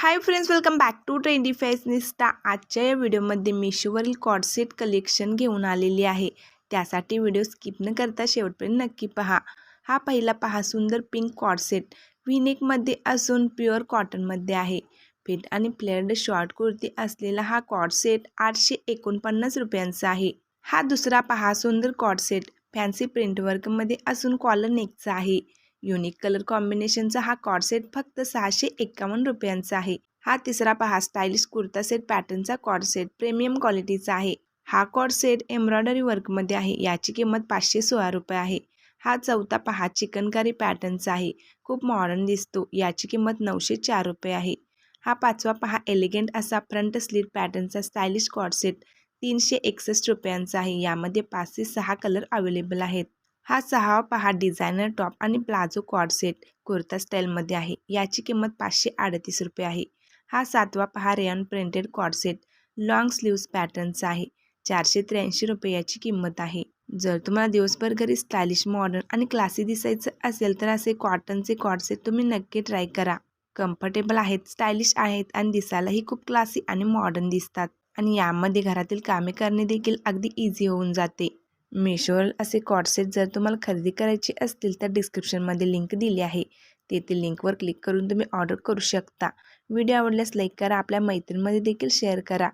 High friends, welcome back to trendy fashionista. आजच्या या व्हिडिओमध्ये मिशोवरील कॉर्डसेट कलेक्शन घेऊन आलेली आहे। त्यासाठी व्हिडिओ स्किप न करता शेवटपर्यंत नक्की पहा। हा पहिला पहा, सुंदर पिंक कॉर्डसेट व्हीनेकमध्ये असून प्युअर कॉटनमध्ये आहे। फिट आणि फ्लेअर्ड शॉर्ट कुर्ती असलेला हा कॉर्डसेट 849 रुपयांचा आहे। हा दुसरा पहा, सुंदर कॉर्डसेट फॅन्सी प्रिंट वर्कमध्ये असून कॉलर नेकचा आहे। युनिक कलर कॉम्बिनेशनचा हा कॉर्डसेट फक्त 651 रुपयांचा आहे। हा तिसरा पहा, स्टाइलिश कुर्ता सेट पॅटर्नचा कॉर्डसेट प्रीमियम क्वालिटीचा आहे। हा कॉर्डसेट एम्ब्रॉयडरी वर्कमध्ये आहे। याची किंमत 516 रुपये आहे। हा चौथा पहा, चिकनकारी पॅटर्नचा आहे। खूप मॉडर्न दिसतो। याची किंमत 904 रुपये आहे। हा पाचवा पहा, एलिगंट असा फ्रंट स्लीट पॅटर्नचा स्टाइलिश कॉर्डसेट 361 रुपयांचा आहे। यामध्ये 5 ते 6 कलर अवेलेबल आहेत। हा सहावा पहा, डिझायनर टॉप आणि प्लाझो कॉर्डसेट कुर्ता स्टाईलमध्ये आहे। याची किंमत 538 रुपये आहे। हा सातवा पहा, rayon printed cord set long sleeves पॅटर्नचा आहे। 483 रुपये याची किंमत आहे। जर तुम्हाला दिवसभर घरी स्टायलिश, मॉडर्न आणि क्लासी दिसायचं असेल तर असे कॉटनचे कॉर्डसेट तुम्ही नक्की ट्राय करा। कम्फर्टेबल आहेत, स्टायलिश आहेत आणि दिसायलाही खूप क्लासी आणि मॉडर्न दिसतात। आणि यामध्ये घरातील कामे करणे देखील अगदी इझी होऊन जाते। मिशोवर असे कॉर्डसेट जर तुम्हाला खरेदी करायचे असतील तर डिस्क्रिप्शनमध्ये लिंक दिली आहे। तेथील लिंकवर क्लिक करून तुम्ही ऑर्डर करू शकता। व्हिडिओ आवडल्यास लाईक करा, आपल्या मैत्रिणींमध्ये देखील शेअर करा।